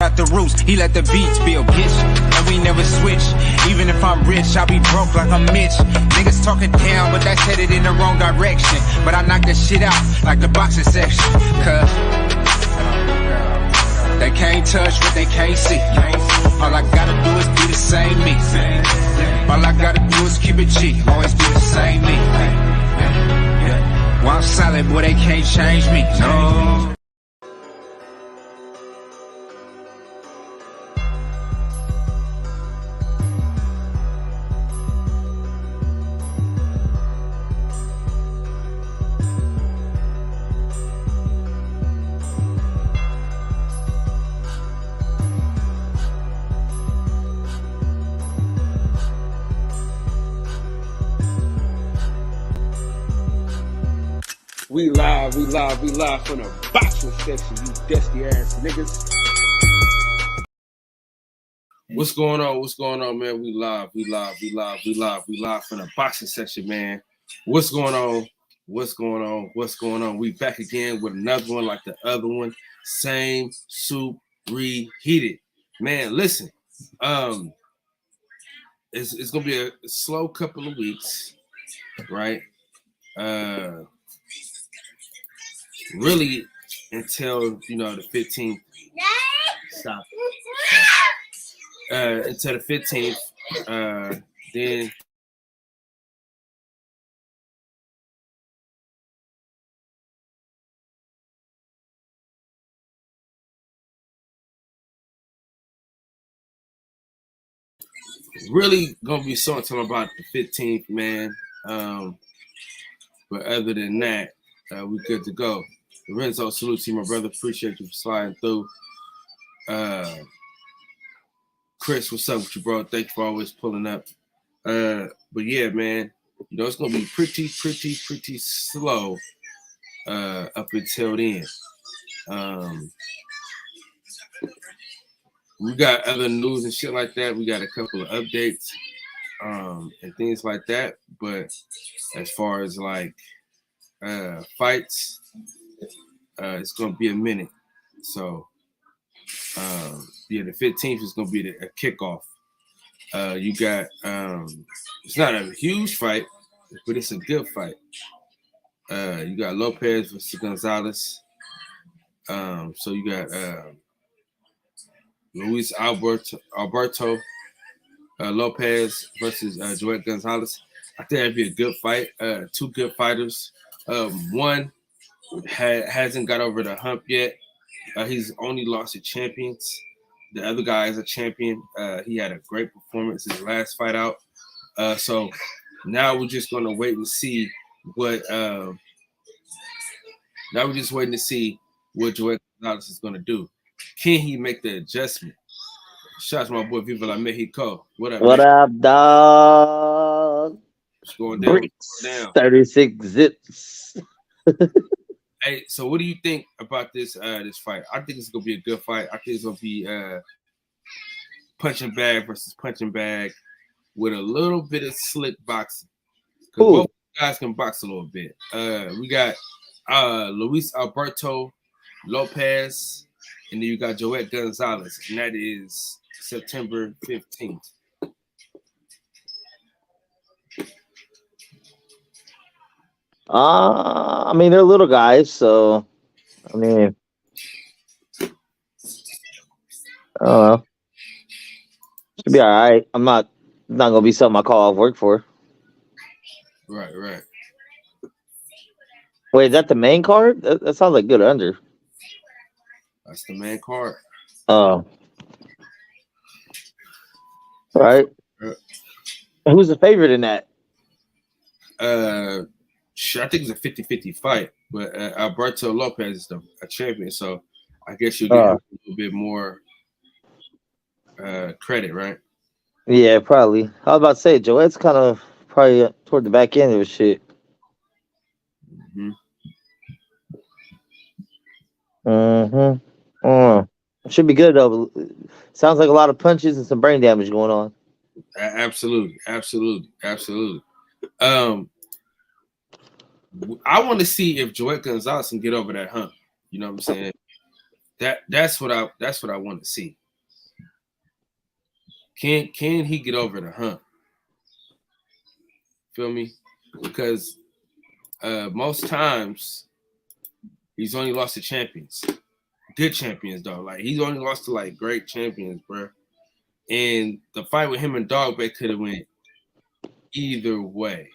Out the roots, he let the beats build, bitch, and we never switch. Even if I'm rich, I'll be broke like I'm Mitch. Niggas talking down, but that's headed in the wrong direction. But I knock that shit out like the boxing section. Cause they can't touch what they can't see. All I gotta do is be the same me. All I gotta do is keep it G. Always be the same me. While I'm solid, boy, they can't change me. No. We live from the boxing section, you dusty ass niggas. What's going on, man? We live from the boxing section, man. What's going on? We back again with another one like the other one. Same soup, reheated. Man, listen. It's gonna be a slow couple of weeks, right? Really until the 15th. Stop. Until the 15th. Then really gonna be something about the 15th, man. But other than that, we good to go. Lorenzo, salute to you, my brother. Appreciate you for sliding through. Chris, what's up with you, bro? Thank you for always pulling up. But yeah, man, it's gonna be pretty slow up until then. We got other news and shit like that. We got a couple of updates and things like that. But as far as like fights, it's gonna be a minute. So the 15th is gonna be a kickoff. You got it's not a huge fight, but it's a good fight. You got Lopez versus Gonzalez. So you got Luis Alberto Lopez versus Joet Gonzalez. I think that'd be a good fight. Two good fighters. One hasn't got over the hump yet. He's only lost to champions. The other guy is a champion. He had a great performance his last fight out. So now we're just gonna wait and see what. Now we're just waiting to see what Joet Gonzalez is gonna do. Can he make the adjustment? Shout out to my boy Viva La Mexico. What up? What up, dog? What's going down? Bricks, 36 zips. Hey, so what do you think about this this fight? I think it's gonna be a good fight. I think it's gonna be punching bag versus punching bag with a little bit of slick boxing. Because both guys can box a little bit. We got Luis Alberto Lopez, and then you got Joet Gonzalez, and that is September 15th. I mean, they're little guys, so I mean, I don't know. Should be all right. I'm not gonna be something I call off work for. Right. Wait, is that the main card? That sounds like good under. That's the main card. Oh, right. Who's the favorite in that? I think it's a 50-50 fight, but Alberto Lopez is a champion, so I guess you get a little bit more credit, right? Yeah, probably. I was about to say Joet's kind of probably toward the back end of his shit. It should be good though. Sounds like a lot of punches and some brain damage going on. Absolutely. I want to see if Joet Gonzalez can get over that hump. You know what I'm saying? That's what I want to see. Can he get over the hump? Feel me? Because most times he's only lost to champions, good champions though. Like he's only lost to like great champions, bro. And the fight with him and Dog Bay could have went either way.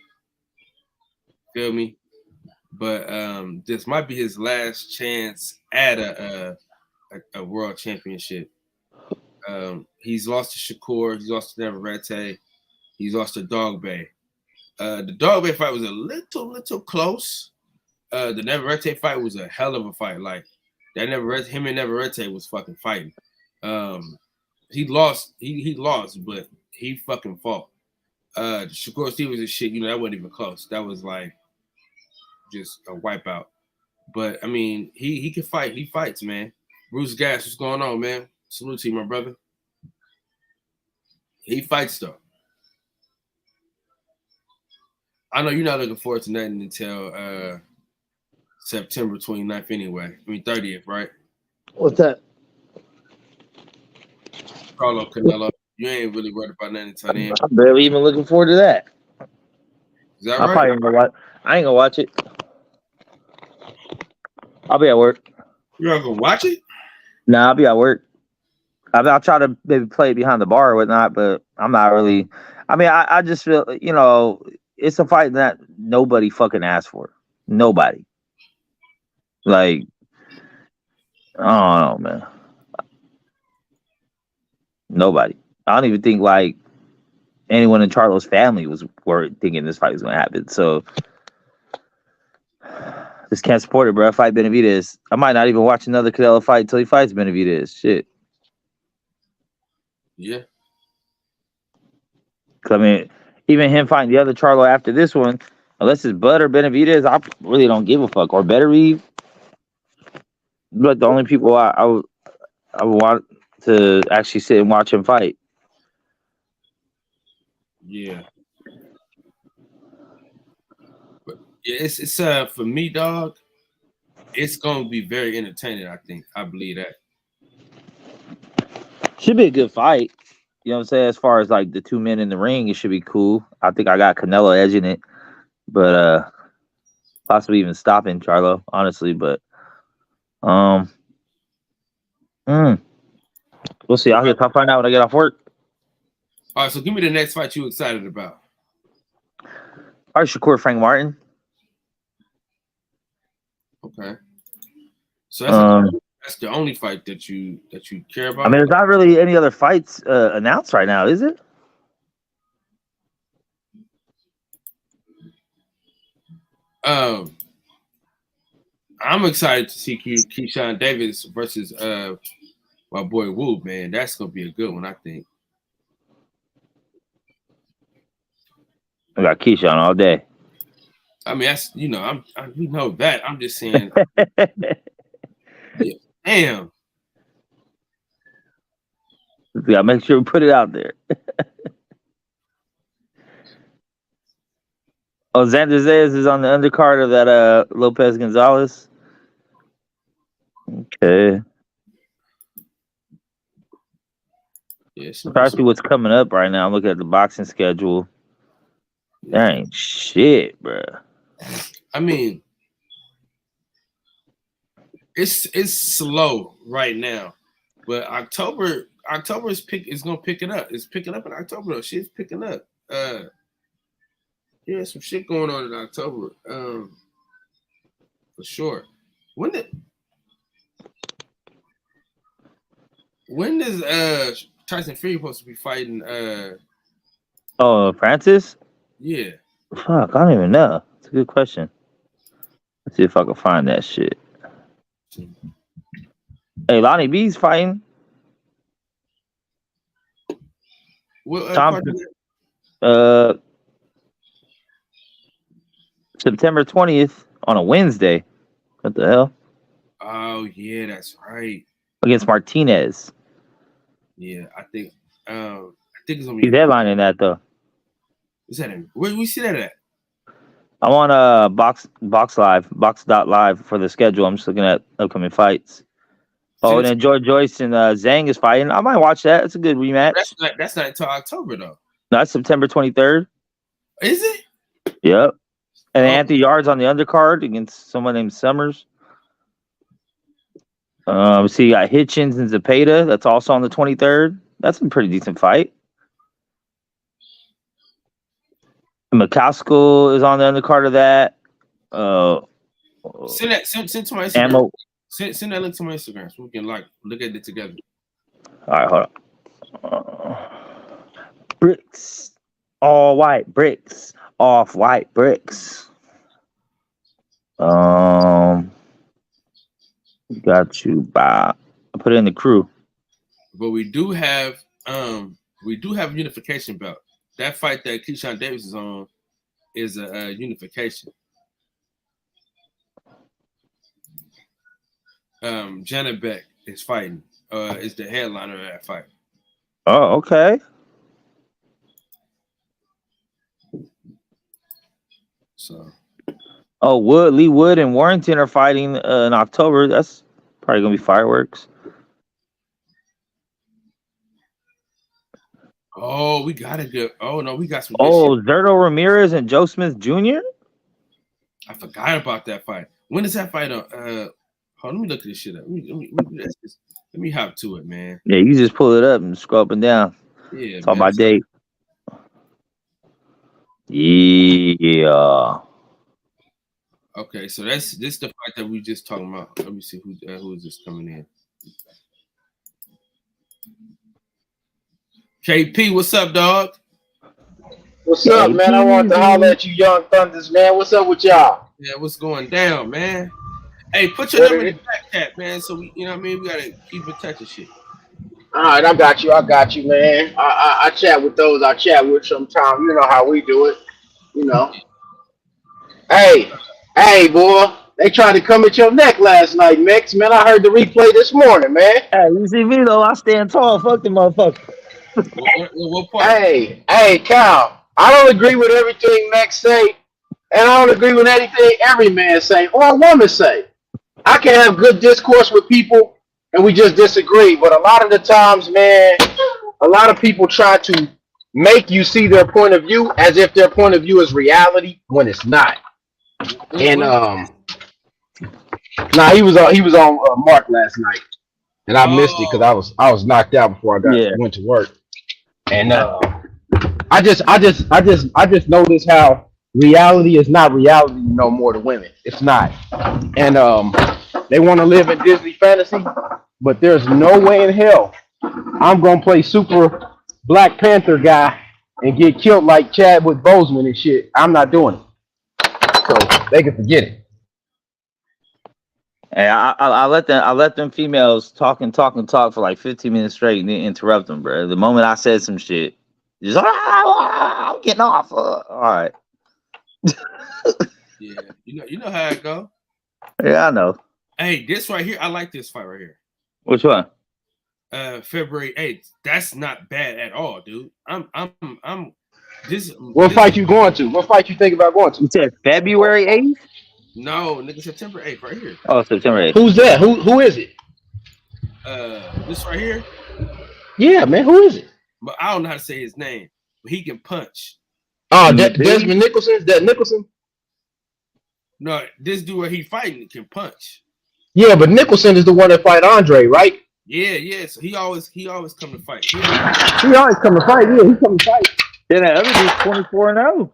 Feel me? But this might be his last chance at a world championship. He's lost to Shakur. He's lost to Navarrete. He's lost to Dog Bay. The Dog Bay fight was a little close. The Navarrete fight was a hell of a fight. Like that him and Navarrete was fucking fighting. He lost. He lost, but he fucking fought. Shakur Stevens and shit. That wasn't even close. That was like just a wipeout. But I mean, he can fight. He fights, man. Bruce Gas, what's going on, man? Salute to you, my brother. He fights though. I know you're not looking forward to nothing until September 29th anyway. I mean 30th, right? What's that? Carlo Canelo. You ain't really worried about nothing until then. I'm barely even looking forward to that. Is that I right? probably ain't gonna watch. I ain't gonna watch it. I'll be at work. You're not gonna watch it? Nah, I'll be at work. I'll try to maybe play behind the bar or whatnot, but I'm not really. I mean, I just feel, it's a fight that nobody fucking asked for. Nobody. Like, I don't know, man. Nobody. I don't even think like anyone in Charlo's family was thinking this fight was gonna happen. So just can't support it, bro. Fight Benavidez. I might not even watch another Canelo fight until he fights Benavidez. Shit. Yeah. I mean, even him fighting the other Charlo after this one, unless it's Bud or Benavidez, I really don't give a fuck. Or Beterbiev. But the only people I would want to actually sit and watch him fight. Yeah. But yeah, it's for me, dog. It's gonna be very entertaining. I believe that. Should be a good fight. You know what I'm saying? As far as like the two men in the ring, it should be cool. I think I got Canelo edging it, but possibly even stopping Charlo, honestly. But we'll see. I'll find out when I get off work. All right, so give me the next fight you excited about. All right, Shakur Frank Martin. Okay. So that's the only fight that you care about. I mean, there's not really any other fights announced right now, is it? I'm excited to see Keyshawn Davis versus my boy Wu, man. That's gonna be a good one, I think. I got Keyshawn all day. I mean, that's we know that. I'm just saying. Yeah, damn. We gotta make sure we put it out there. Xander Zayas is on the undercard of that Lopez Gonzalez. Okay. Yes. Try to see what's coming up right now. I'm looking at the boxing schedule. That ain't shit, bro. I mean, it's slow right now, but October is gonna pick it up. It's picking up in October though. Shit's picking up. Yeah, some shit going on in October. For sure. When is Tyson Fury supposed to be fighting Francis? Yeah. Fuck, I don't even know. It's a good question. Let's see if I can find that shit. Hey, Lonnie B's fighting. What? September 20th on a Wednesday. What the hell? Oh yeah, that's right. Against Martinez. Yeah, I think it's gonna be. He's headlining that though. Is that in? Where we see that at? I'm on Box.live for the schedule. I'm just looking at upcoming fights. Oh, and Since then George Joyce and Zhang is fighting. I might watch that. It's a good rematch. that's not until October though. That's September 23rd. Is it? Yep. And Oh. Anthony Yard's on the undercard against someone named Summers. So you got Hitchens and Zepeda. That's also on the 23rd. That's a pretty decent fight. McCaskill is on the undercard of that. Send to my Instagram. Ammo. Send that link to my Instagram so we can look at it together. All right, hold on. Bricks, all white bricks, off white bricks. Got you, Bob. I put it in the crew. But we do have unification belt. That fight that Keyshawn Davis is on is a unification. Janet Beck is fighting. Is the headliner of that fight. Oh, okay. So. Oh, Lee Wood and Warrington are fighting in October. That's probably gonna be fireworks. Oh, we got a good. Oh no, we got some. Oh, Zerto Ramirez and Joe Smith Jr. I forgot about that fight. When is that fight on? Hold on, let me look at this shit up. Let me hop to it, man. Yeah, you just pull it up and scroll up and down. Yeah, it's all by date. Yeah. Okay, so this is the fight that we just talking about. Let me see who is this coming in. KP, what's up, dog? What's up, man? I want to holler at you, Young Thunders, man. What's up with y'all? Yeah, what's going down, man? Hey, put your number in the back chat, man. So we, you know what I mean? We gotta keep in touch and shit. All right, I got you, man. I chat with those I chat with sometimes. You know how we do it. You know. Hey, boy. They tried to come at your neck last night, Mix. Man, I heard the replay this morning, man. Hey, you see me though? I stand tall. Fuck the motherfucker. What part? Hey, Cal. I don't agree with everything Max say, and I don't agree with anything every man say or a woman say. I can have good discourse with people, and we just disagree. But a lot of the times, man, a lot of people try to make you see their point of view as if their point of view is reality when it's not. And he was on Mark last night, and I missed it because I was knocked out before I went to work. And I just noticed how reality is not reality no more to women. It's not. And they want to live in Disney fantasy, but there's no way in hell I'm gonna play super Black Panther guy and get killed like Chadwick Boseman and shit. I'm not doing it. So they can forget it. Hey, I let them females talk for like 15 minutes straight and then interrupt them, bro. The moment I said some shit, just I'm getting off. All right. Yeah, you know how it go. Yeah, I know. Hey, this right here, I like this fight right here. Which one? February 8th. That's not bad at all, dude. What fight you going to? What fight you think about going to? You said February 8th? No, nigga, September 8th, right here. Oh, September 8th. Who's that? Who is it? This right here. Yeah, man, who is it? But I don't know how to say his name. But he can punch. Oh, Desmond Nicholson? Is that Nicholson? No, this dude where he fighting can punch. Yeah, but Nicholson is the one that fight Andre, right? Yeah. So he always come to fight. He always come to fight. Yeah, he come to fight. Yeah, that other dude's 24-0.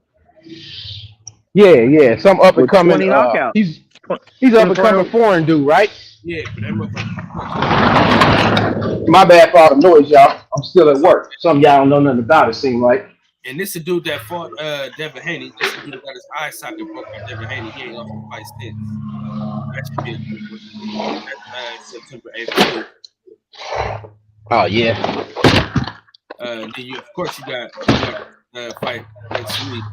Yeah. Some up and coming. He's up and coming foreign dude, right? Yeah, but that motherfucker. My bad for all the noise, y'all. I'm still at work. Some of y'all don't know nothing about it, seem like. And this is a dude that fought Devin Haney. This is a dude that got his eye socket broke by Devin Haney. He ain't lost a fight since. That should be a good one. That's September 8th. Oh, yeah. Then you got fight next week.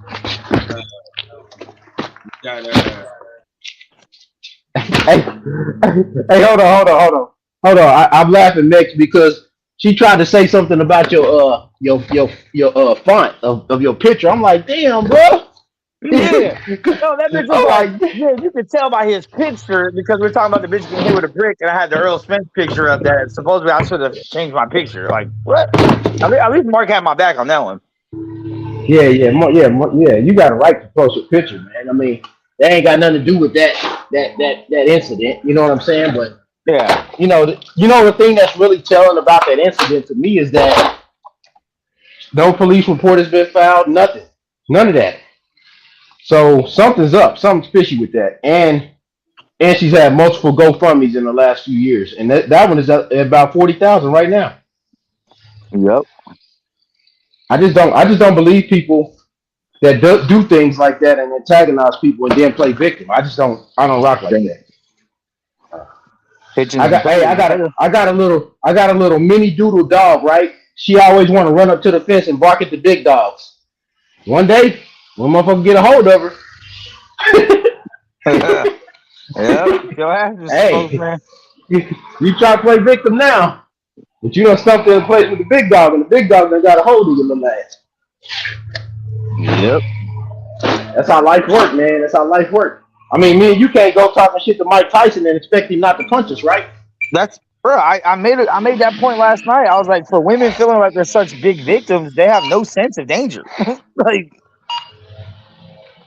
You got Hey, hold on. I'm laughing next because she tried to say something about your font of your picture. I'm like, damn, bro. Yeah. No, that bitch was I'm like, like, yeah, you could tell by his picture because we're talking about the bitch getting hit with a brick, and I had the Earl Spence picture up that supposedly I should have changed my picture. Like, what? At least Mark had my back on that one. yeah. You got a right to post a picture, man. I mean, that ain't got nothing to do with that incident. You know what I'm saying? But Yeah. the thing that's really telling about that incident to me is that no police report has been filed. Nothing. None of that. So something's up. Something's fishy with that. And she's had multiple GoFundMe's in the last few years, and that one is at about 40,000 right now. Yep. I just don't believe people that do things like that and antagonize people and then play victim. I don't rock like that. I got a little mini doodle dog, right? She always want to run up to the fence and bark at the big dogs. One day, one motherfucker get a hold of her. Hey, you try to play victim now, but you done stuck in a place with the big dog, and the big dog done got a hold of you, little ass. Yep. That's how life works, man. That's how life works. I mean, me and you can't go talking shit to Mike Tyson and expect him not to punch us, right? Bro, I made that point last night. I was like, for women feeling like they're such big victims, they have no sense of danger. Like,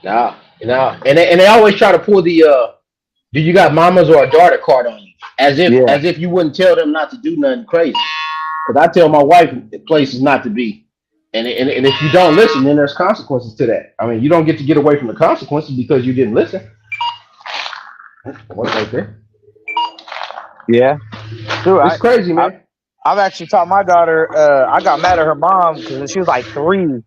no. And they always try to pull the do you got mamas or a daughter card on you, as if you wouldn't tell them not to do nothing crazy. Because I tell my wife places not to be, and if you don't listen, then there's consequences to that. I mean, you don't get away from the consequences because you didn't listen. What's right there? yeah. Dude, It's crazy, man. I've actually taught my daughter, I got mad at her mom because she was like 3.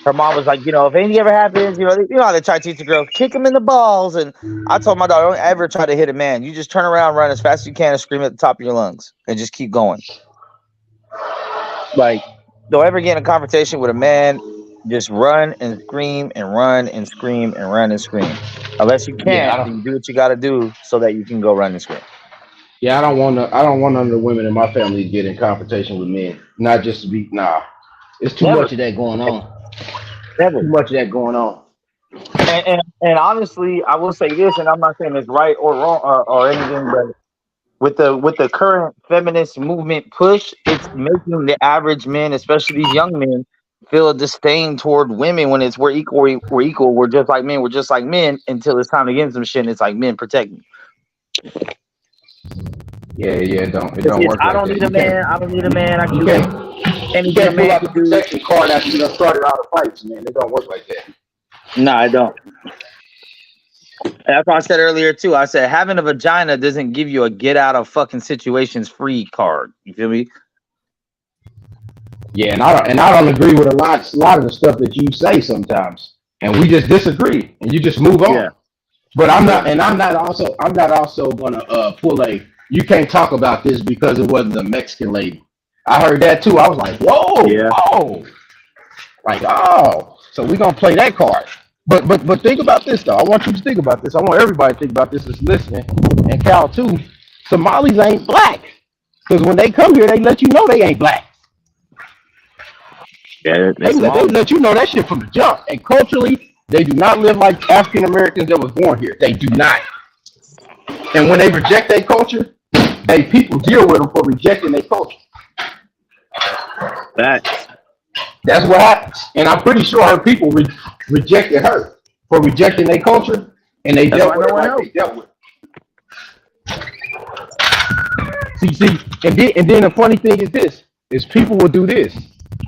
Her mom was like, if anything ever happens, you know how they try to teach the girls, kick them in the balls. And I told my daughter, don't ever try to hit a man. You just turn around, run as fast as you can, and scream at the top of your lungs, and just keep going. Like, don't ever get in a confrontation with a man. Just run and scream and run and scream and run and scream. Unless you can't, then you do what you got to do so that you can go run and scream. Yeah, I don't want none of the women in my family to get in confrontation with men. Not just to be It's too much of that going on. Too much of that going on. And honestly, I will say this, and I'm not saying it's right or wrong or anything, but with the current feminist movement push, it's making the average men, especially these young men, feel a disdain toward women when it's we're equal, we're just like men, until it's time to get into some shit and it's like, men, protect me. Yeah, it don't work. I don't need a man. I don't need a man. I can do you can't pull out the protection card after you done started all the fights, man. It don't work like that. No, I don't. That's what I said earlier too. I said having a vagina doesn't give you a get out of fucking situations free card. You feel me? Yeah, and I don't agree with a lot of the stuff that you say sometimes, and we just disagree, and you just move on. Yeah. But I'm not also gonna pull a you can't talk about this because it wasn't a Mexican lady. I heard that too. I was like, whoa, whoa, like so we're gonna play that card. But think about this though. I want you to think about this. I want everybody to think about this that's listening, and Cal too. Somalis ain't black because when they come here, they let you know they ain't black. Yeah, they let you know that shit from the jump. And culturally, they do not live like African Americans that was born here. They do not. And when they reject their culture, people deal with them for rejecting their culture. That's what happens. And I'm pretty sure her people rejected her for rejecting their culture, and they dealt with her like they dealt with her. See, and then the funny thing is this, is people will do this.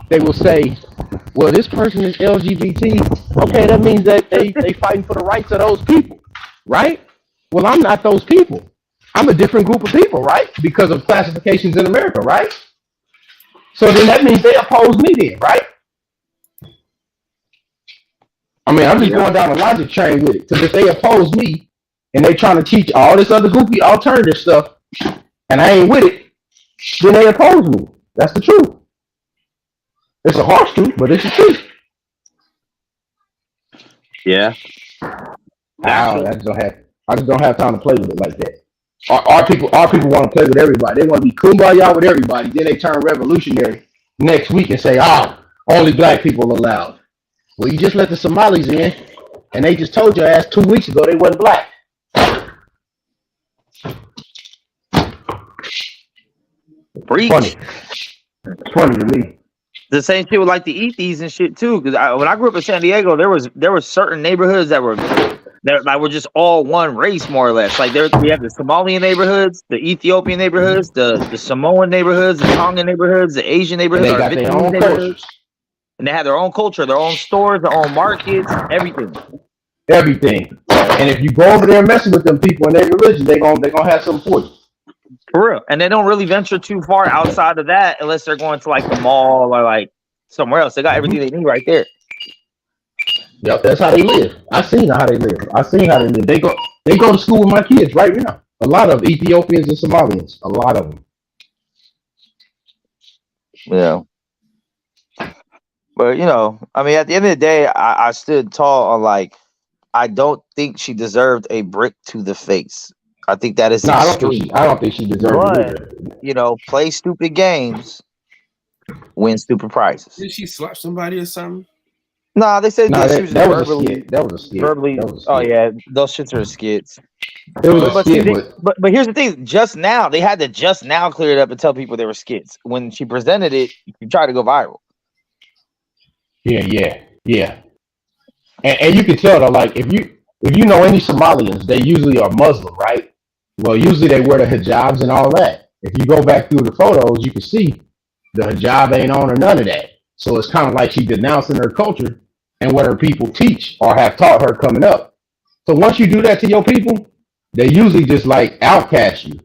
They will say, well, this person is LGBT. Okay, that means that they fighting for the rights of those people, right? Well, I'm not those people. I'm a different group of people, right? Because of classifications in America, right? So then that means they oppose me then, right? I mean, I'm just going down the logic train with it. Because if they oppose me and they trying to teach all this other goofy alternative stuff and I ain't with it, then they oppose me. That's the truth. It's a harsh truth, but it's the truth. Yeah. I just don't have time to play with it like that. Our people want to play with everybody. They want to be kumbaya with everybody. Then they turn revolutionary next week and say, only black people allowed. Well, you just let the Somalis in. and they just told your ass 2 weeks ago they wasn't black. Preach. Funny to me. The same shit with like the Ethis and shit too. Because when I grew up in San Diego, there was certain neighborhoods that were just all one race more or less. Like we have the Somalian neighborhoods, the Ethiopian neighborhoods, the Samoan neighborhoods, the Tongan neighborhoods, the Asian neighborhoods, And they got their own cultures. and they had their own culture, their own stores, their own markets, everything. Everything. And if you go over there messing with them people and their religion, they're gonna have something for you. For real. And they don't really venture too far outside of that unless they're going to like the mall or like somewhere else. They got everything they need right there. Yep, that's how they live. I seen how they live. They go to school with my kids right now. A lot of Ethiopians and Somalians. A lot of them. Yeah. But I mean, at the end of the day, I stood tall on like, I don't think she deserved a brick to the face. I think that is I don't think she deserved it either. Play stupid games, win stupid prizes. Did she slap somebody or something? Nah, they said That she was was verbally, a skit. That was a skit. verbally. Oh yeah, those shits are skits. It was a But, skit, but here's the thing. Just now, they had to just now clear it up and tell people they were skits. When she presented it, you tried to go viral. Yeah. And you can tell though, like if you know any Somalians, they usually are Muslim, right? Well, usually they wear the hijabs and all that. If you go back through the photos, you can see the hijab ain't on or none of that. So it's kind of like she denouncing her culture and what her people teach or have taught her coming up. So once you do that to your people, they usually just like outcast you.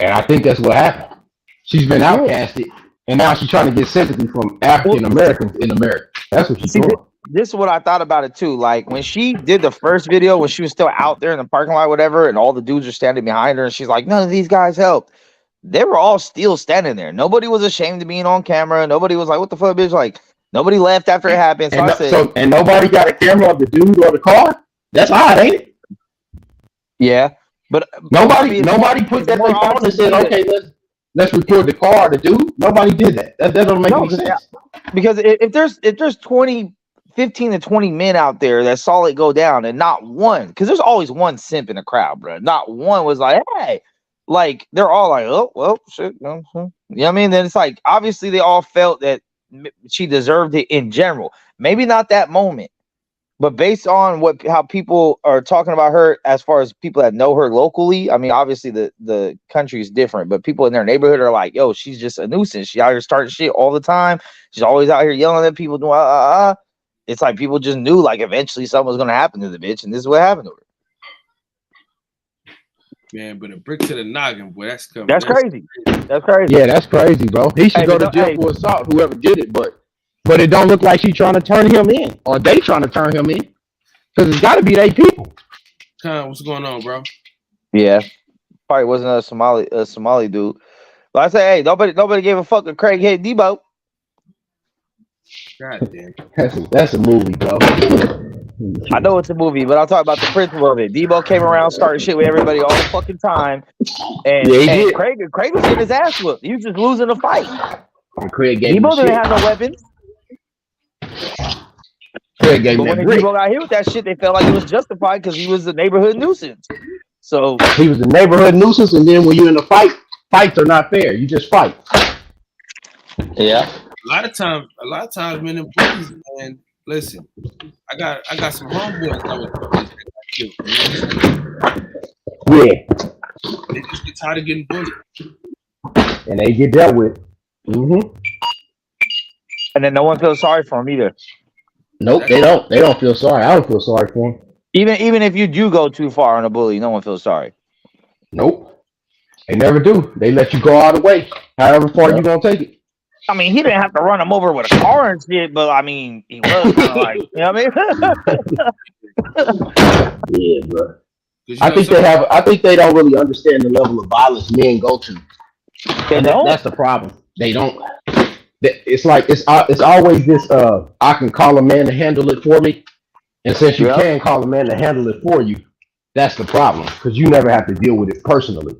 And I think that's what happened. She's been outcasted, and now she's trying to get sympathy from African Americans in America. That's what she's doing. This is what I thought about it too. Like when she did the first video, when she was still out there in the parking lot, whatever, and all the dudes are standing behind her, and she's like, "None of these guys helped." They were all still standing there. Nobody was ashamed of being on camera. Nobody was like, "What the fuck, bitch?" Like nobody left after it happened. So and nobody got a camera of the dude or the car. That's odd, ain't it? Yeah, but nobody put that thing on and said, "Okay, let's record the car, the dude." Nobody did that. That doesn't make any sense. Because if there's 15 to 20 men out there that saw it go down, and not one, because there's always one simp in the crowd, bro. Not one was like, "Hey," like they're all like, "Oh, well, shit." You know what I mean? Then it's like obviously they all felt that she deserved it in general. Maybe not that moment, but based on how people are talking about her, as far as people that know her locally. I mean, obviously the country is different, but people in their neighborhood are like, "Yo, she's just a nuisance. She out here starting shit all the time. She's always out here yelling at people, doing It's like people just knew like eventually something was gonna happen to the bitch, and this is what happened to her. Man, but a brick to the noggin, boy, that's coming. That's crazy. That's crazy. Yeah, that's crazy, bro. He should go to jail for assault, whoever did it, but it don't look like she trying to turn him in, or they trying to turn him in, because it's got to be they people. What's going on, bro? Yeah, probably wasn't a Somali dude. But I say, hey, nobody gave a fuck if Craig hit Debo. God damn. That's a movie, bro. I know it's a movie, but I'll talk about the principle of it. Debo came around starting shit with everybody all the fucking time. And, Craig was getting his ass whooped. He was just losing the fight. And Craig gave Debo didn't have no weapons. Craig gave but when Debo got hit with that shit, they felt like it was justified because he was a neighborhood nuisance. So he was a neighborhood nuisance, and then when you're in a fight, fights are not fair. You just fight. Yeah. A lot of times, man, them bullies, man. Listen, I got some homeboys that was killed. Yeah. They just get tired of getting bullied, and they get dealt with. Mm-hmm. And then no one feels sorry for them either. Nope, they don't. They don't feel sorry. I don't feel sorry for them. Even if you do go too far on a bully, no one feels sorry. Nope, they never do. They let you go all the way, however far you gonna take it. I mean, he didn't have to run him over with a car and shit, but I mean, he was kind of like, you know what I mean? Yeah, bro. I think they don't really understand the level of violence men go to. And that's the problem. They don't. It's like it's always this. I can call a man to handle it for me, and since you can call a man to handle it for you, that's the problem because you never have to deal with it personally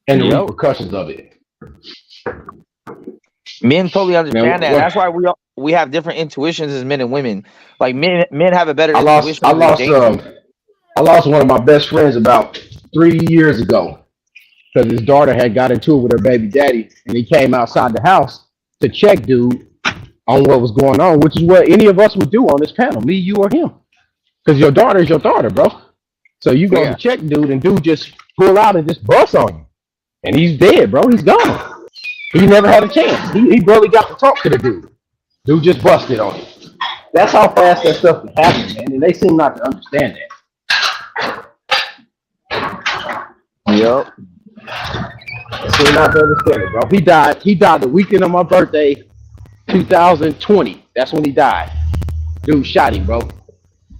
and the repercussions of it. Men totally understand that. what- That's why we have different intuitions as men and women. Like men have a better I intuition. lost one of my best friends about 3 years ago because his daughter had got into it with her baby daddy, and he came outside the house to check dude on what was going on, which is what any of us would do on this panel, me, you, or him. Because your daughter is your daughter, bro. So you go to check dude, and dude just pull out and just bust on you. And he's dead, bro. He's gone. He never had a chance. He barely got to talk to the dude. Dude just busted on him. That's how fast that stuff can happen, man. And they seem not to understand that. Yep. They seem not to understand it, bro. He died the weekend of my birthday, 2020. That's when he died. Dude shot him, bro.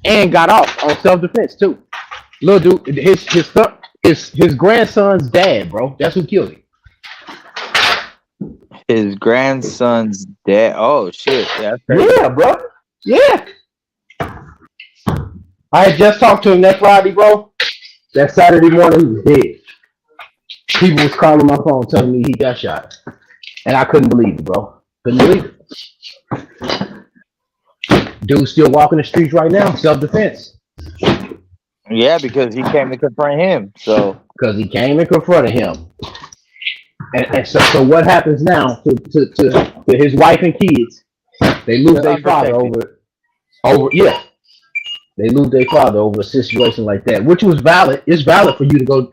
And got off on self-defense, too. Little dude, his grandson's dad, bro. That's who killed him. His grandson's dad. Oh shit! Yeah, yeah, bro. Yeah. I had just talked to him that Friday, bro. That Saturday morning, he was dead. People was calling my phone telling me he got shot, and I couldn't believe it, bro. Couldn't believe it. Dude still walking the streets right now, self-defense. Yeah, because he came to confront him. So because he came and confronted him. And so what happens now to his wife and kids? They lose their father over They lose their father over a situation like that, which was valid. It's valid for you to go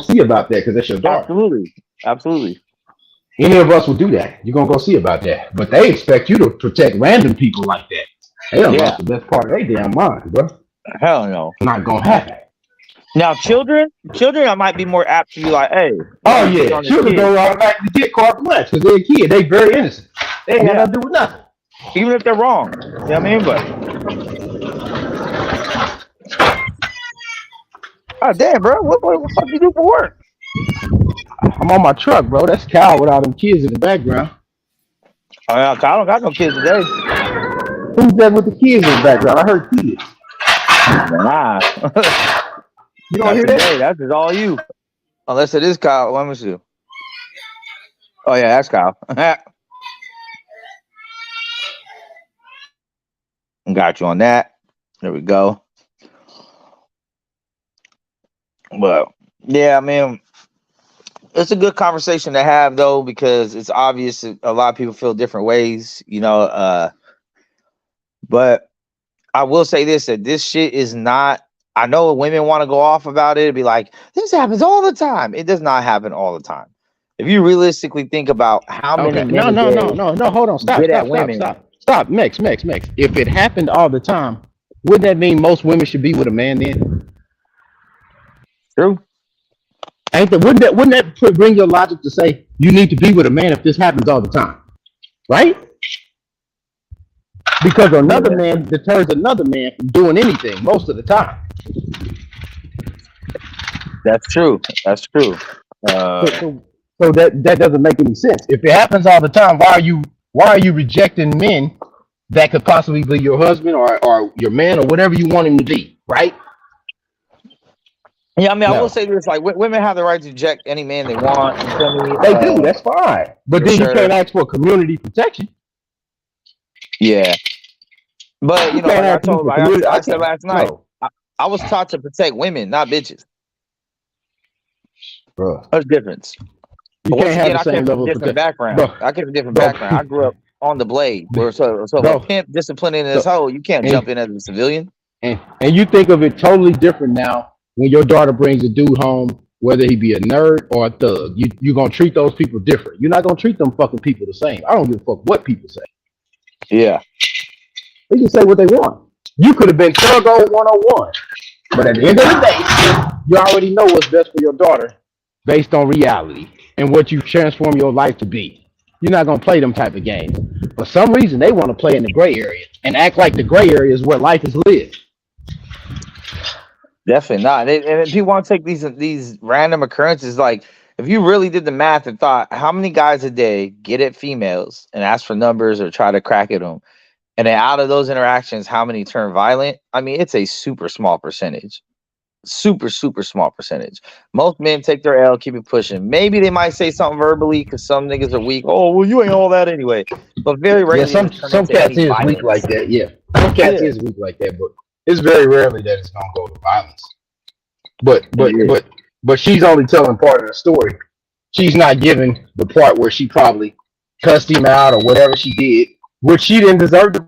see about that because that's your daughter. Absolutely. Any of us would do that. You're gonna go see about that, but they expect you to protect random people like that. They don't lost the best part of their damn mind, bro. Hell no, not gonna happen. Now, children, I might be more apt to be like, hey. Oh yeah, children go automatically get carte blanche because they're a kid. They very innocent. They ain't got nothing to do with nothing. Even if they're wrong. You know what I mean? But oh damn, bro. What the fuck you do for work? I'm on my truck, bro. That's Kyle with all them kids in the background. Oh yeah, Kyle don't got no kids today. Who's that with the kids in the background? I heard kids. Nah. You don't hear that? Today. That's just all you. Unless it is Kyle. Let me see. Oh yeah, that's Kyle. Got you on that. There we go. But yeah, I mean, it's a good conversation to have though, because it's obvious a lot of people feel different ways, but I will say this, that this shit is not, I know women want to go off about it and be like, this happens all the time. It does not happen all the time. If you realistically think about how many men no, hold on, stop, Mix. If it happened all the time, wouldn't that mean most women should be with a man then? True. Wouldn't that bring your logic to say you need to be with a man if this happens all the time, right? Because another man deters another man from doing anything most of the time. That's true. So that doesn't make any sense. If it happens all the time, why are you rejecting men that could possibly be your husband or your man or whatever you want him to be, right? Yeah, I mean, I will say this: like, women have the right to reject any man they want. They do. That's fine. But then you can't ask for community protection. Yeah, but I said last night, I was taught to protect women, not bitches. Bro, there's a difference. You can't have the same level of protection. Background. I came from a different background. I grew up on the blade. So a pimp disciplining this hoe, you can't jump in as a civilian. And you think of it totally different now when your daughter brings a dude home, whether he be a nerd or a thug. You're going to treat those people different. You're not going to treat them fucking people the same. I don't give a fuck what people say. Yeah. They can say what they want. You could have been Thuggo 101. But at the end of the day, you already know what's best for your daughter based on reality and what you transform your life to be. You're not going to play them type of games. For some reason, they want to play in the gray area and act like the gray area is where life is lived. Definitely not. And if you want to take these random occurrences, like if you really did the math and thought, how many guys a day get at females and ask for numbers or try to crack at them, and then out of those interactions, how many turn violent? I mean, it's a super small percentage. super small percentage. Most men take their L, keep it pushing. Maybe they might say something verbally because some niggas are weak. Oh, well, you ain't all that anyway. But very rarely. Yeah, some cats is weak like that. Yeah, some cats is weak like that, but it's very rarely that it's gonna go to violence. But she's only telling part of the story. She's not giving the part where she probably cussed him out or whatever she did, which she didn't deserve to.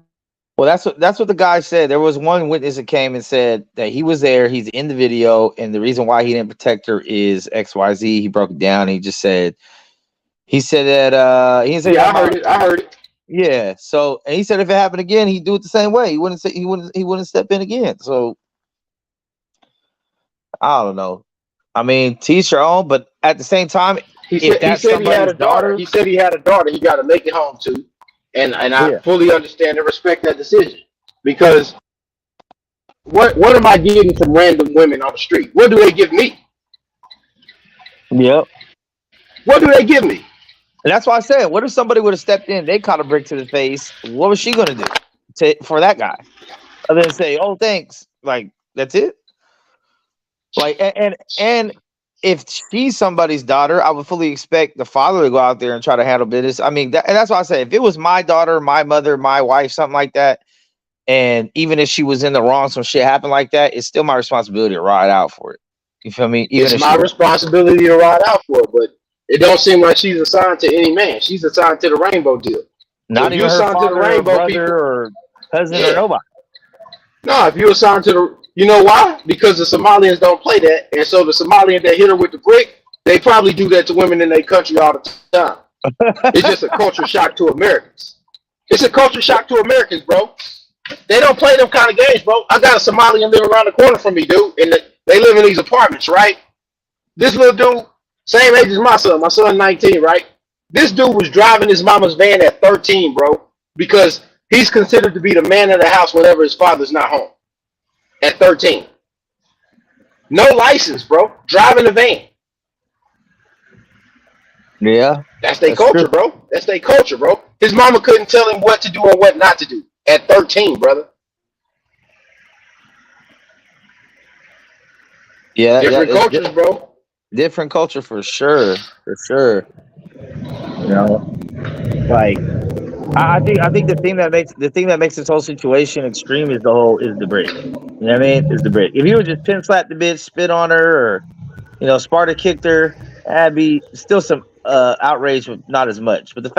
Well, that's what the guy said. There was one witness that came and said that he was there. He's in the video, and the reason why he didn't protect her is XYZ. He broke it down. He just said, he said that he said, yeah, I heard it. Yeah. So, and he said if it happened again, he'd do it the same way. He wouldn't step in again. So, I don't know. I mean, teach your own, but at the same time, he said he had a daughter. He said he had a daughter. He got to make it home to. And I fully understand and respect that decision, because what am I getting from random women on the street? What do they give me? Yep. What do they give me? And that's why I said, what if somebody would have stepped in, they caught a brick to the face? What was she gonna do for that guy? Other than say, "Oh, thanks," like that's it. Like and if she's somebody's daughter, I would fully expect the father to go out there and try to handle business. I mean, and that's why I say, if it was my daughter, my mother, my wife, something like that, and even if she was in the wrong, some shit happened like that, it's still my responsibility to ride out for it. You feel me? Even it's my responsibility to ride out for it, but it don't seem like she's assigned to any man. She's assigned to the rainbow deal. Not even her father, to the rainbow or brother people, or cousin or nobody. No, if you assigned to the, you know why? Because the Somalians don't play that, and so the Somalians that hit her with the brick, they probably do that to women in their country all the time. It's just a culture shock to Americans. It's a culture shock to Americans, bro. They don't play them kind of games, bro. I got a Somalian living around the corner from me, dude, and they live in these apartments, right? This little dude, same age as my son 19, right? This dude was driving his mama's van at 13, bro, because he's considered to be the man of the house whenever his father's not home. At 13. No license, bro. Driving a van. Yeah. That's their culture, true. Bro. That's their culture, bro. His mama couldn't tell him what to do or what not to do at 13, brother. Yeah. Different cultures, bro. Different culture for sure. For sure. You know, like I think the thing that makes this whole situation extreme is the break. You know what I mean? Is the break. If you would just pin slap the bitch, spit on her, or Sparta kicked her, that'd be still some outrage, but not as much. But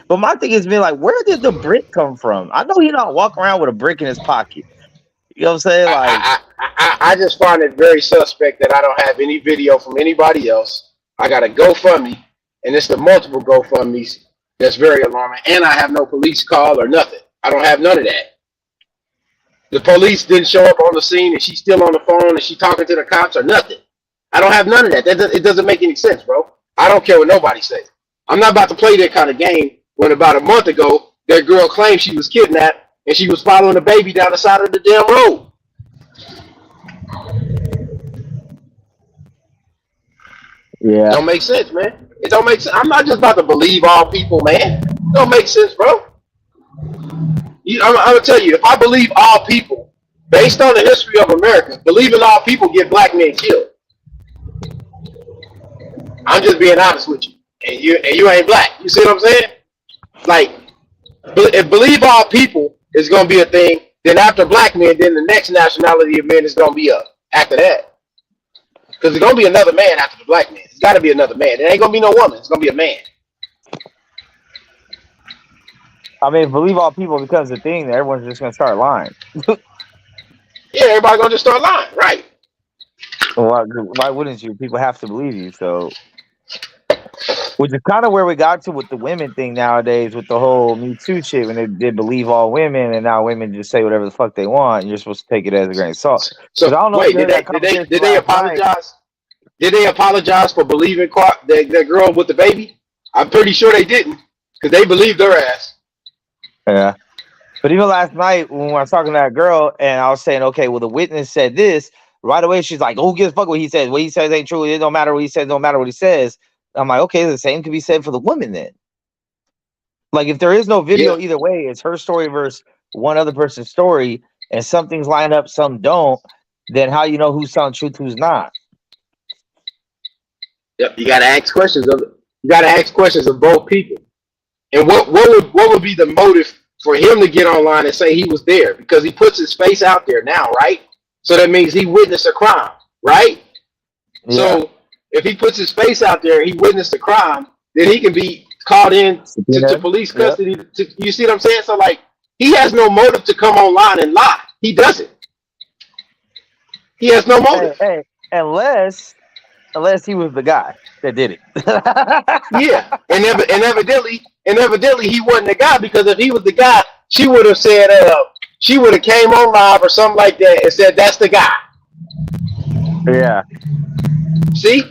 but my thing has been like, where did the brick come from? I know he don't walk around with a brick in his pocket. You know what I'm saying? Like, I just find it very suspect that I don't have any video from anybody else. I got a GoFundMe, and it's the multiple GoFundMes. That's very alarming. And I have no police call or nothing. I don't have none of that. The police didn't show up on the scene, and she's still on the phone, and she's talking to the cops or nothing. I don't have none of that. It doesn't make any sense, bro. I don't care what nobody says. I'm not about to play that kind of game when about a month ago, that girl claimed she was kidnapped, and she was following a baby down the side of the damn road. Yeah. Don't make sense, man. It don't make sense. I'm not just about to believe all people, man. It don't make sense, bro. I'm gonna tell you, if I believe all people, based on the history of America, believing all people get black men killed. I'm just being honest with you. And you ain't black. You see what I'm saying? Like, if believe all people is gonna be a thing, then after black men, then the next nationality of men is gonna be up after that. Because there's gonna be another man after the black man. It's gotta be another man. It ain't gonna be no woman. It's gonna be a man. I mean, believe all people becomes a thing, everyone's just gonna start lying. Yeah, everybody gonna just start lying, right? Why wouldn't you? People have to believe you, so. Which is kind of where we got to with the women thing nowadays, with the whole Me Too shit, when they did believe all women, and now women just say whatever the fuck they want, and you're supposed to take it as a grain of salt. So I don't know. Wait, did they apologize? Night. Did they apologize for believing that girl with the baby? I'm pretty sure they didn't, because they believed her ass. Yeah. But even last night when I was talking to that girl, and I was saying, okay, well, the witness said this, right away she's like, oh, who gives a fuck what he says? What he says ain't true. It don't matter what he says. Don't matter what he says. I'm like, okay, the same could be said for the woman then. Like, if there is no video either way, it's her story versus one other person's story, and some things line up, some don't. then how you know who's telling truth, who's not? Yep, you gotta ask questions of both people. And what would be the motive for him to get online and say he was there? Because he puts his face out there now, right? So that means he witnessed a crime, right? Yeah. So if he puts his face out there, he witnessed a crime, then he can be called in to police custody. Yep. You see what I'm saying? So like, he has no motive to come online and lie. He doesn't. He has no motive. Hey, unless he was the guy that did it. Yeah, and evidently he wasn't the guy, because if he was the guy, she would have said, she would have came on live or something like that and said, "That's the guy." Yeah. See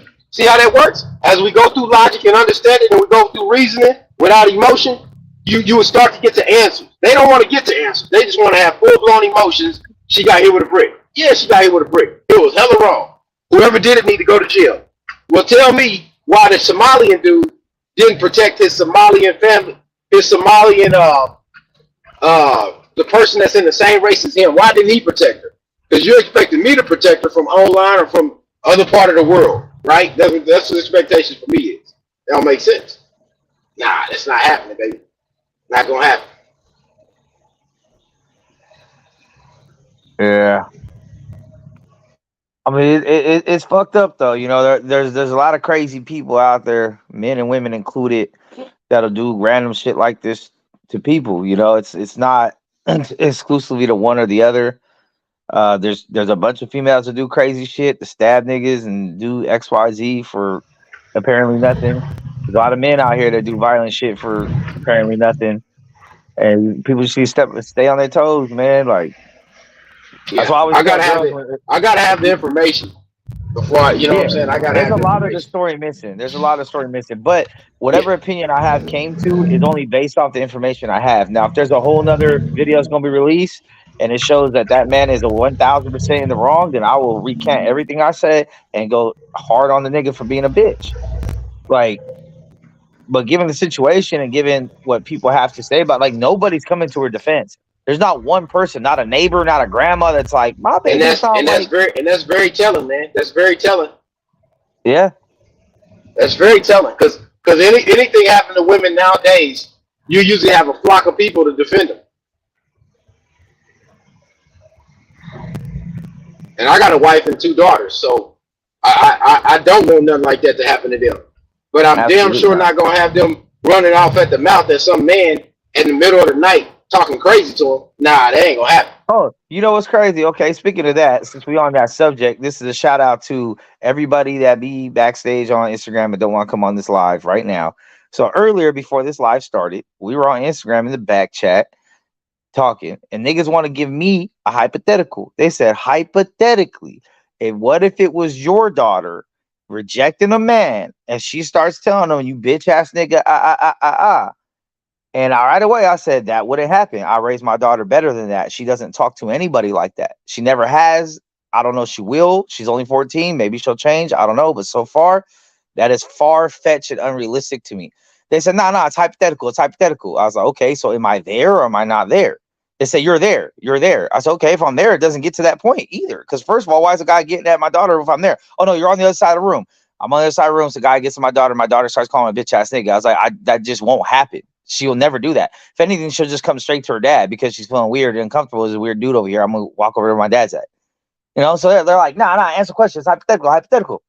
how that works? As we go through logic and understanding, and we go through reasoning without emotion, you would start to get to answers. They don't want to get to answers. They just want to have full-blown emotions. She got hit with a brick. Yeah, she got hit with a brick. It was hella wrong. Whoever did it need to go to jail. Well, tell me why the Somalian dude didn't protect his Somalian family, his Somalian, the person that's in the same race as him. Why didn't he protect her? Because you're expecting me to protect her from online or from other part of the world, right? That's what the expectation for me is. That don't make sense. Nah, that's not happening, baby. Not gonna happen. Yeah. I mean, it's fucked up though. You know, there's a lot of crazy people out there, men and women included, that'll do random shit like this to people. You know, it's not exclusively to one or the other. There's a bunch of females that do crazy shit, to stab niggas and do XYZ for apparently nothing. There's a lot of men out here that do violent shit for apparently nothing, and people just need to stay on their toes, man. Like. Yeah, that's why I gotta have the information before you know what I'm saying. There's a lot of the story missing. But whatever opinion I have came to is only based off the information I have. Now, if there's a whole nother video that's gonna be released and it shows that man is 1,000% in the wrong, then I will recant everything I said and go hard on the nigga for being a bitch. Like, but given the situation and given what people have to say about, like, nobody's coming to her defense. There's not one person, not a neighbor, not a grandma that's like, my baby. That's very telling, man. That's very telling. Yeah. That's very telling. Because anything happening to women nowadays, you usually have a flock of people to defend them. And I got a wife and 2 daughters, so I don't want nothing like that to happen to them. But I'm damn sure not gonna have them running off at the mouth at some man in the middle of the night talking crazy to him. Nah, that ain't gonna happen. Oh, you know what's crazy? Okay, speaking of that, since we on that subject, this is a shout out to everybody that be backstage on Instagram and don't want to come on this live right now. So earlier, before this live started, we were on Instagram in the back chat talking, and niggas want to give me a hypothetical. They said, hypothetically, what if it was your daughter rejecting a man and she starts telling him, you bitch ass nigga, And right away, I said that wouldn't happen. I raised my daughter better than that. She doesn't talk to anybody like that. She never has. I don't know if she will. She's only 14. Maybe she'll change. I don't know. But so far, that is far-fetched and unrealistic to me. They said, no, it's hypothetical. It's hypothetical. I was like, okay, so am I there or am I not there? They say, you're there. You're there. I said, okay, if I'm there, it doesn't get to that point either. Because first of all, why is a guy getting at my daughter if I'm there? Oh, no, you're on the other side of the room. I'm on the other side of the room. So the guy gets to my daughter starts calling me a bitch-ass nigga. I was like, that just won't happen. She'll never do that. If anything, she'll just come straight to her dad because she's feeling weird and uncomfortable. There's a weird dude over here. I'm going to walk over to where my dad's at. You know, so they're like, nah, answer questions. Hypothetical.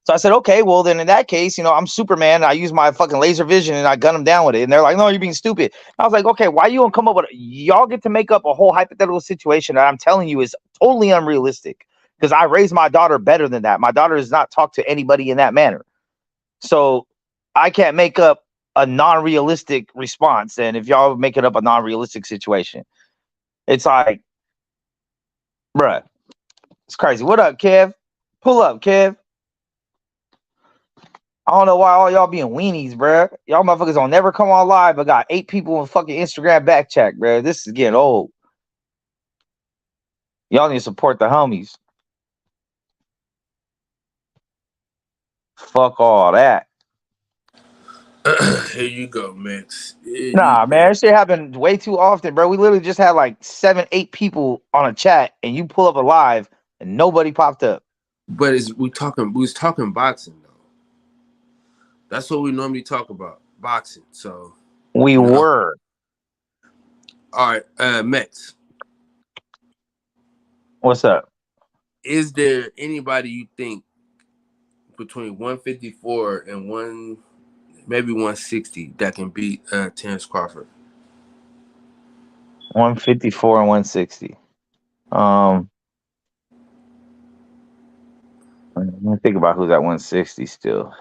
So I said, okay, well, then in that case, you know, I'm Superman. And I use my fucking laser vision and I gun him down with it. And they're like, no, you're being stupid. I was like, okay, why you don't come up with y'all get to make up a whole hypothetical situation that I'm telling you is totally unrealistic because I raised my daughter better than that. My daughter does not talk to anybody in that manner. So I can't make up a non-realistic response. And if y'all make it up a non-realistic situation, it's like, bruh, it's crazy. What up, Kev? Pull up, Kev. I don't know why all y'all being weenies, bruh. Y'all motherfuckers don't never come on live, but got 8 people in fucking Instagram back check, bruh. This is getting old. Y'all need to support the homies. Fuck all that. Here you go, Max. Nah, man, shit happened way too often, bro. We literally just had like 7, 8 people on a chat, and you pull up a live, and nobody popped up. But we was talking boxing though. That's what we normally talk about, boxing. So we were. All right, Mex. What's up? Is there anybody you think between 154 and maybe 160 that can beat Terrence Crawford? 154 and 160. Let me think about who's at 160 still.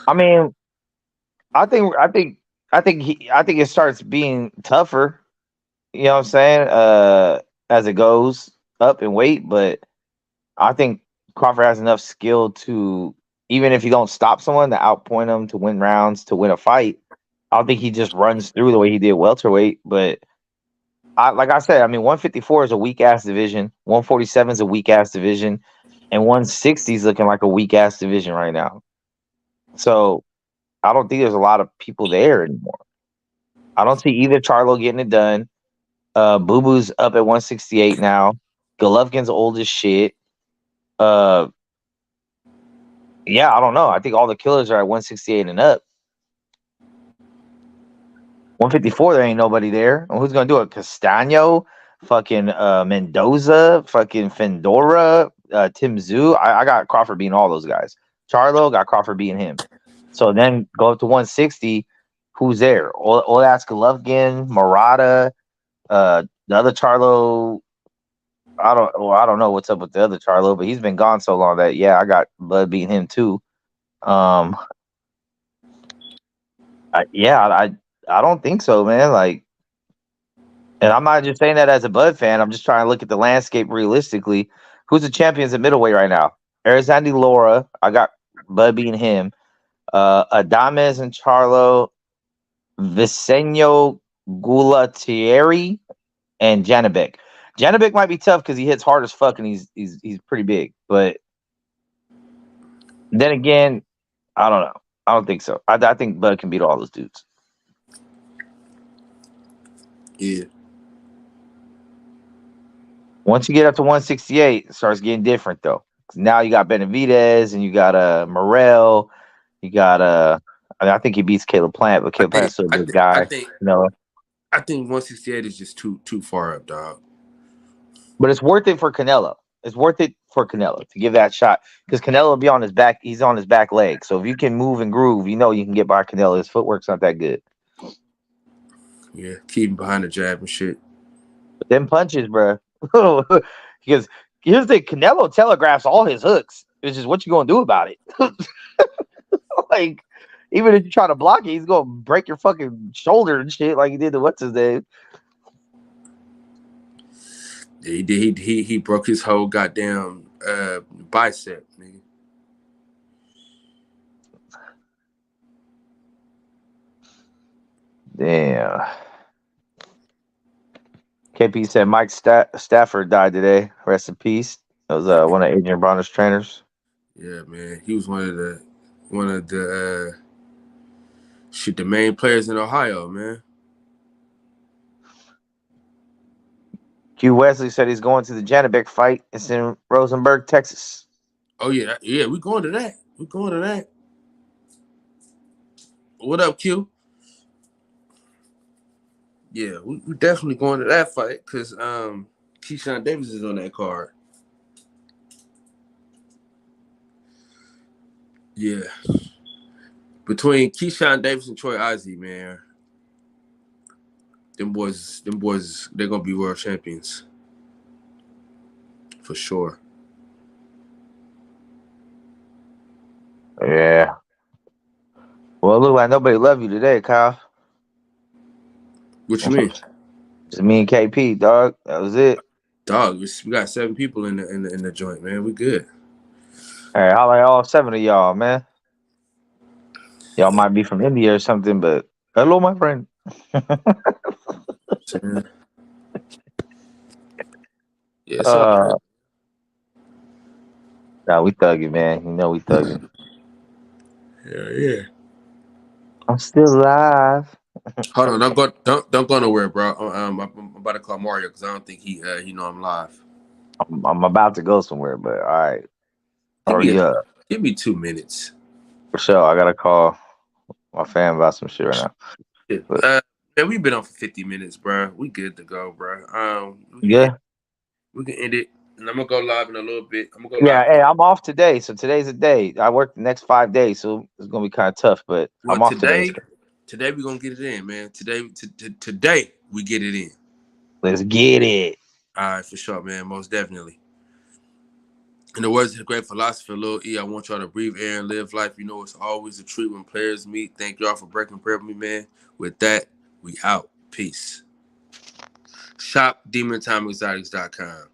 I mean, I think it starts being tougher. You know what I'm saying? As it goes up in weight, but I think Crawford has enough skill to, even if you don't stop someone, to outpoint them, to win rounds, to win a fight. I don't think he just runs through the way he did welterweight, but like I said, I mean, 154 is a weak ass division, 147 is a weak ass division, and 160 is looking like a weak ass division right now. So I don't think there's a lot of people there anymore. I don't see either Charlo getting it done. Boo Boo's up at 168 now. Golovkin's old as shit. Yeah, I don't know. I think all the killers are at 168 and up. 154, there ain't nobody there. Who's gonna do it? Castano, fucking Mendoza, fucking Fendora, Tim Tszyu. I got Crawford beating all those guys. Charlo got Crawford beating him. So then go up to 160. Who's there? Olas Golovkin, Murata, the other Charlo. I don't know what's up with the other Charlo, but he's been gone so long that I got Bud beating him too. I don't think so, man. Like, and I'm not just saying that as a Bud fan. I'm just trying to look at the landscape realistically. Who's the champions at middleweight right now? Arizandi Lara. I got Bud beating him. Adames and Charlo, Viceno Gulatieri, and Janibek. Janibek might be tough because he hits hard as fuck and he's pretty big. But then again, I don't know. I don't think so. I think Bud can beat all those dudes. Yeah. Once you get up to 168, it starts getting different though. Now you got Benavidez and you got Morrell. You got I think he beats Caleb Plant, but Caleb Plant's still a good guy. I think 168 is just too far up, dog. But it's worth it for Canelo. It's worth it for Canelo to give that shot because Canelo will be on his back. He's on his back leg. So if you can move and groove, you can get by Canelo. His footwork's not that good. Yeah, keep him behind the jab and shit. But them punches, bro. Because here's the thing, Canelo telegraphs all his hooks. It's just what you gonna do about it. Like, even if you try to block it, he's gonna break your fucking shoulder and shit like he did to what's his name. He did. He broke his whole goddamn bicep, nigga. Damn. KP said Mike Stafford died today. Rest in peace. That was one of Adrian Bronner's trainers. Yeah, man. He was one of the the main players in Ohio, man. Q Wesley said he's going to the Janibek fight. It's in Rosenberg, Texas. Oh yeah, we're going to that. We're going to that. What up, Q? Yeah, we're definitely going to that fight because Keyshawn Davis is on that card. Yeah. Between Keyshawn Davis and Troy Ozzie, man, them boys, they're gonna be world champions. For sure. Yeah. Well, it look like nobody love you today, Kyle. What you mean? Just me and KP, dog. That was it. Dog, we got 7 people in the joint, man. We good. All right, holla at all 7 of y'all, man. Y'all might be from India or something, but hello, my friend. Yeah. Nah, we thugging, man. You know we thugging. Yeah. I'm still alive. Hold on, don't go nowhere, bro. I'm about to call Mario because I don't think he know I'm live. I'm about to go somewhere, but all right. Hurry up. Give me 2 minutes. For sure. I gotta call my fam about some shit right now. Man, we've been on for 50 minutes, bro. We good to go, bro. We can end it. And I'm gonna go live in a little bit. I'm gonna go live. Hey, I'm off today, so today's a day. I work the next 5 days, so it's gonna be kind of tough. But I'm off today. Today we're gonna get it in, man. Today we get it in. Let's get it. All right, for sure, man. Most definitely. In the words of the great philosopher, Lil E, I want y'all to breathe air and live life. You know, it's always a treat when players meet. Thank y'all for breaking bread with me, man. With that, we out. Peace. Shop DemonTimeExotics.com.